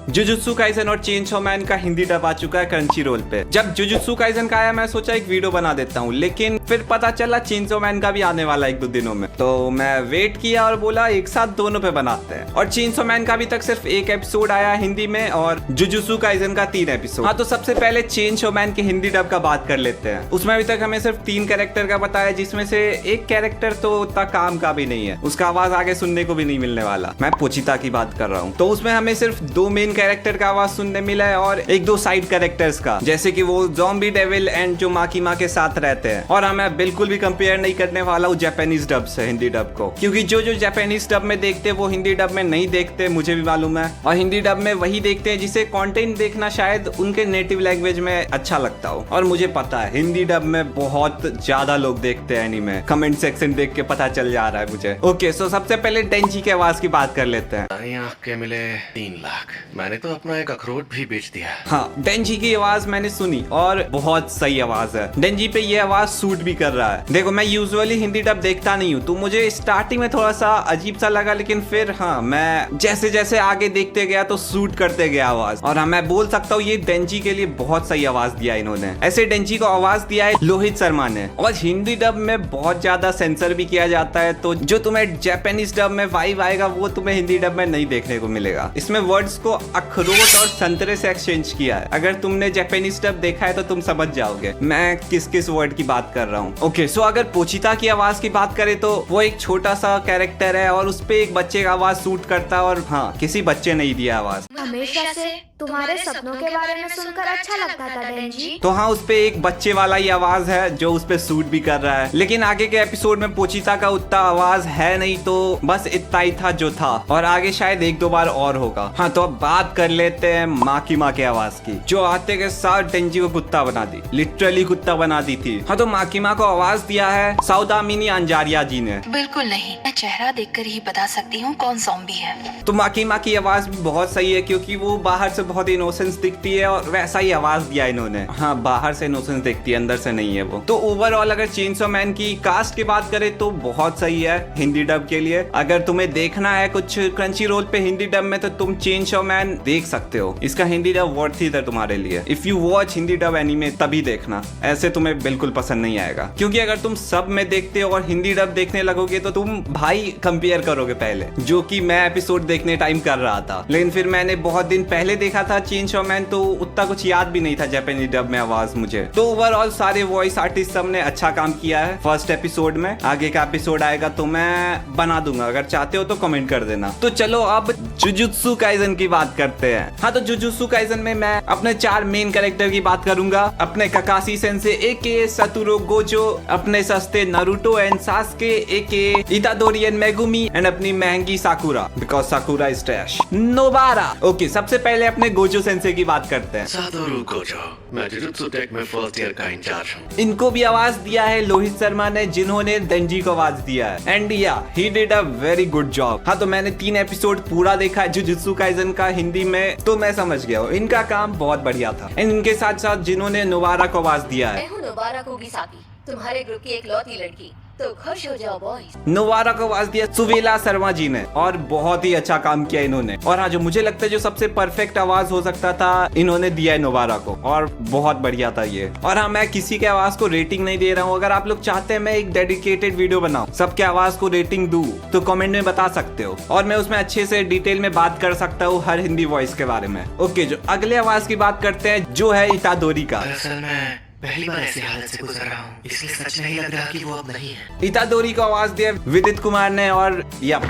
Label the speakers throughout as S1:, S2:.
S1: Jujutsu Kaisen और chainsaw man का Hindi dub आ चुका है क्रंची रोल पे। जब जुजुत्सु काइसन का आया मैं सोचा एक वीडियो बना देता हूँ, लेकिन फिर पता चला चेनसो मैन का भी आने वाला 1-2 दिनों में, तो मैं वेट किया और बोला एक साथ दोनों पे बनाते हैं। और चेनसो मैन का अभी तक सिर्फ 1 एपिसोड आया हिंदी में और जुजुत्सु काइसन का 3 एपिसोड। हाँ, तो सबसे पहले चेनसो मैन के हिंदी डब का बात कर लेते हैं। उसमें अभी तक हमें सिर्फ 3 कैरेक्टर का पता है, जिसमें से एक कैरेक्टर तो उतना काम का भी नहीं है, उसका आवाज आगे सुनने को भी नहीं मिलने वाला। मैं पोचिता की बात कर रहा हूँ। तो उसमें हमें सिर्फ 2 मेन कैरेक्टर का आवाज सुनने मिला है और 1-2 साइड कैरेक्टर्स का, जैसे कि वो ज़ॉम्बी डेविल एंड जो माकीमा के साथ रहते हैं। और हाँ, मैं बिल्कुल भी कंपेयर नहीं करने वाला हूँ जापानीज डब से हिंदी डब को, क्योंकि जो जापानीज डब में देखते हैं वो हिंदी डब में नहीं देखते, मुझे भी मालूम है। और हिंदी डब में वही देखते हैं जिसे कंटेंट देखना शायद उनके नेटिव लैंग्वेज में अच्छा लगता हो। और मुझे पता है हिंदी डब में बहुत ज्यादा लोग देखते हैं एनीमे, कमेंट सेक्शन देख के पता चल जा रहा है मुझे। ओके, सो सबसे पहले डेंजी के आवाज की बात कर लेते हैं।
S2: आपके मिले 3 लाख, मैंने तो अपना एक अखरोट भी बेच दिया।
S1: हाँ, डेंजी की आवाज मैंने सुनी और बहुत सही आवाज है। डेंजी पे ये आवाज सूट भी कर रहा है। देखो, मैं यूजुअली हिंदी डब देखता नहीं हूँ, तो मुझे स्टार्टिंग में थोड़ा सा अजीब सा लगा, लेकिन फिर हाँ, मैं जैसे जैसे आगे देखते गया तो सूट करते गया आवाज। और हाँ, मैं बोल सकता हूँ ये डेंजी के लिए बहुत सही आवाज दिया इन्होंने। ऐसे डेंजी को आवाज दिया है लोहित शर्मा ने। और हिंदी डब में बहुत ज्यादा सेंसर भी किया जाता है, तो जो तुम्हें जापानीज डब में वाइब आएगा वो तुम्हें हिंदी डब में नहीं देखने को मिलेगा। इसमें वर्ड्स को अखरोट और संतरे से एक्सचेंज किया है। अगर तुमने जापानीज डब देखा है तो तुम समझ जाओगे मैं किस किस वर्ड की बात कर रहा हूँ। ओके, सो अगर पोचिता की आवाज की बात करें तो वो एक छोटा सा कैरेक्टर है और उसपे एक बच्चे का आवाज सूट करता है। और हाँ, किसी बच्चे ने ही दिया आवाज।
S3: हमेशा से तुम्हारे सपनों के बारे में सुनकर अच्छा लगता था डेंजी।
S1: तो हाँ, उसपे एक बच्चे वाला ही आवाज है जो उसपे सूट भी कर रहा है। लेकिन आगे के एपिसोड में पोचिता का उतना आवाज है नहीं, तो बस इतना ही था जो था, और आगे शायद 1-2 बार और होगा। हाँ, तो अब बात कर लेते हैं माकीमा के आवाज की, जो आते के साथ डेंजी को कुत्ता बना दी, लिटरली कुत्ता बना दी थी। हाँ, तो माकीमा को आवाज दिया है सौदामिनी अंजारिया जी ने।
S4: बिल्कुल नहीं, मैं चेहरा देखकर ही बता सकती हूँ कौन ज़ॉम्बी है।
S1: तो माकीमा की आवाज भी बहुत सही है, क्योंकि वो बाहर से बहुत इनोसेंस दिखती है और वैसा ही आवाज दिया इन्होंने। हाँ, बाहर से इनोसेंस दिखती है, अंदर से नहीं है वो। तो ओवरऑल अगर चेनसो मैन की कास्ट की बात करें तो बहुत सही है हिंदी डब के लिए। अगर तुम्हें देखना है कुछ क्रंची रोल पे हिंदी डब में तो तुम चेनसो मैन देख सकते हो। इसका हिंदी डब वर्थ इट है तुम्हारे लिए। If you watch Hindi dub anime तभी देखना, ऐसे तुम्हें बिल्कुल पसंद नहीं आएगा। क्योंकि अगर तुम सब में देखते हो और हिंदी डब देखने लगोगे तो तुम भाई कंपेयर करोगे पहले, जो कि मैं एपिसोड देखने टाइम कर रहा था। लेकिन फिर मैंने बहुत दिन पहले देखा था चेनसो मैन, तो उतना कुछ याद भी नहीं था जापानी डब में आवाज मुझे। तो ओवरऑल सारे वॉइस आर्टिस्ट सब ने अच्छा काम किया है फर्स्ट एपिसोड में। आगे का एपिसोड आएगा तो मैं बना दूंगा, अगर चाहते हो तो कमेंट कर देना। तो चलो अब जुजुत्सु काइसन की बात करते हैं। हाँ, तो जुजुत्सु काइसन में मैं अपने 4 मेन कैरेक्टर की बात करूंगा। अपने ककाशी सेंसे एके सतुरो गोजो, अपने सस्ते Naruto and Sasuke aka Itadori and Megumi, and अपनी महंगी Sakura because Sakura is trash, Nobara. Okay, सबसे पहले अपने गोजो सेंसे की बात करते हैं।
S2: सातोरू गोजो, मैं जुजुत्सु टेक में फर्स्ट ईयर का इंचार्ज हूँ।
S1: इनको भी आवाज दिया है लोहित शर्मा ने, जिन्होंने डेंजी को आवाज दिया है। एंड या he did a very good job. हाँ, तो मैंने 3 एपिसोड पूरा देखा है जुजुत्सु काइसन का हिंदी में, तो मैं समझ गया हूँ इनका काम बहुत बढ़िया था। एंड इनके साथ साथ जिन्होंने नोबारा को आवाज दिया है,
S5: मैं हूँ नोबारा कोगिसाकी, तुम्हारे ग्रुप की एक लौती लड़की, तो खुश हो जाओ बॉयज।
S1: नोबारा को आवाज दिया सुवेला शर्मा जी ने, और बहुत ही अच्छा काम किया इन्होंने। और हाँ, जो मुझे लगता है जो सबसे परफेक्ट आवाज हो सकता था इन्होंने दिया है नोबारा को, और बहुत बढ़िया था ये। और हाँ, मैं किसी के आवाज को रेटिंग नहीं दे रहा हूँ। अगर आप लोग चाहते हैं मैं एक डेडिकेटेड वीडियो बनाऊं, सबके आवाज को रेटिंग दूं, तो कमेंट में बता सकते हो, और मैं उसमें अच्छे से डिटेल में बात कर सकता हूँ हर हिंदी वॉइस के बारे में। ओके, जो अगले आवाज की बात करते हैं जो है इतादोरी का।
S2: दरअसल मैं पहली बार ऐसी हालत से गुजर रहा हूँ, इसलिए सच नहीं लग रहा कि वो अब नहीं है।
S1: इतादोरी को आवाज दिया विदित कुमार ने, और यप,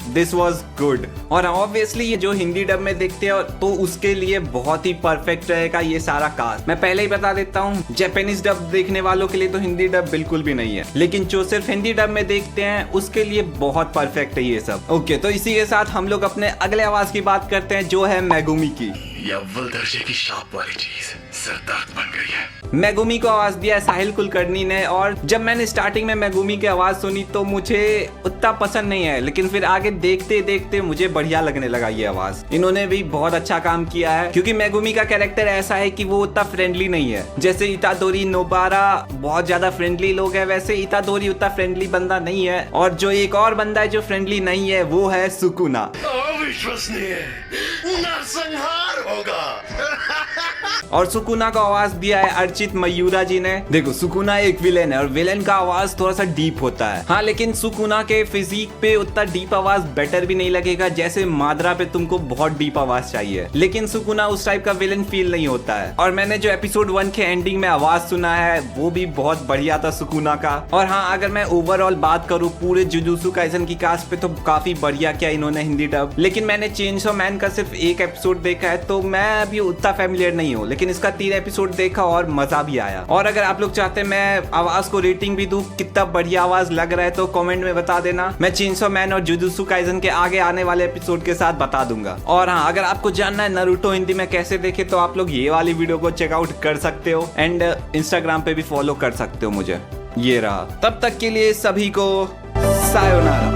S1: दिस वॉज गुड। और ऑब्वियसली ये जो हिंदी डब में देखते हैं तो उसके लिए बहुत ही परफेक्ट रहेगा ये सारा कास्ट। मैं पहले ही बता देता हूँ, जापानीज डब देखने वालों के लिए तो हिंदी डब बिल्कुल भी नहीं है, लेकिन जो सिर्फ हिंदी डब में देखते हैं उसके लिए बहुत परफेक्ट है ये सब। ओके, तो इसी के साथ हम लोग अपने अगले आवाज की बात करते हैं जो है मेगुमी की।
S2: ये अव्वल दर्जे की शाप वाली चीज सरदर्द बन गई है।
S1: मेगुमी को आवाज दिया है साहिल कुलकर्णी ने। और जब मैंने स्टार्टिंग में मेगुमी की आवाज सुनी तो मुझे उतना पसंद नहीं है, लेकिन फिर आगे देखते देखते मुझे बढ़िया लगने लगा ये आवाज। इन्होंने भी बहुत अच्छा काम किया है, क्योंकि मेगुमी का कैरेक्टर ऐसा है कि वो उतना फ्रेंडली नहीं है। जैसे इतादोरी नोबारा बहुत ज्यादा फ्रेंडली लोग है, वैसे इतादोरी उतना फ्रेंडली बंदा नहीं है। और जो एक और बंदा है जो फ्रेंडली नहीं है वो है सुकुना।
S2: अविश्वसनीय, नरसंहार।
S6: होगा।
S1: और सुकुना का आवाज दिया है अर्चित मयूरा जी ने। देखो सुकुना एक विलेन है और विलेन का आवाज थोड़ा सा डीप होता है। हाँ, लेकिन सुकुना के फिजिक पे उतना डीप आवाज बेटर भी नहीं लगेगा जैसे माद्रा पे तुमको बहुत डीप आवाज चाहिए। लेकिन सुकुना उस टाइप का विलेन फील नहीं होता है। और मैंने जो एपिसोड 1 के एंडिंग में आवाज सुना है वो भी बहुत बढ़िया था सुकुना का। और हाँ, अगर मैं ओवरऑल बात करूँ पूरे जुजुत्सु काइसन की कास्ट पे तो काफी बढ़िया किया इन्होंने हिंदी डब। लेकिन मैंने चेनसॉ मैन का सिर्फ एक एपिसोड देखा है तो मैं अभी उतना फैमिलियर नहीं हूँ, लेकिन इसका 3 एपिसोड देखा और मजा भी आया। और अगर आप लोग चाहते हैं मैं आवाज को रेटिंग भी दूं, कितना बढ़िया आवाज लग रहा है तो कमेंट में बता देना। मैं चेनसॉ मैन और जुजुत्सु काइसन के आगे आने वाले एपिसोड के साथ बता दूंगा। और हाँ, अगर आपको जानना है नारुतो हिंदी में कैसे देखे तो आप लोग ये वाली वीडियो को चेकआउट कर सकते हो एंड इंस्टाग्राम पे भी फॉलो कर सकते हो मुझे। ये रहा, तब तक के लिए सभी को सायोनारा।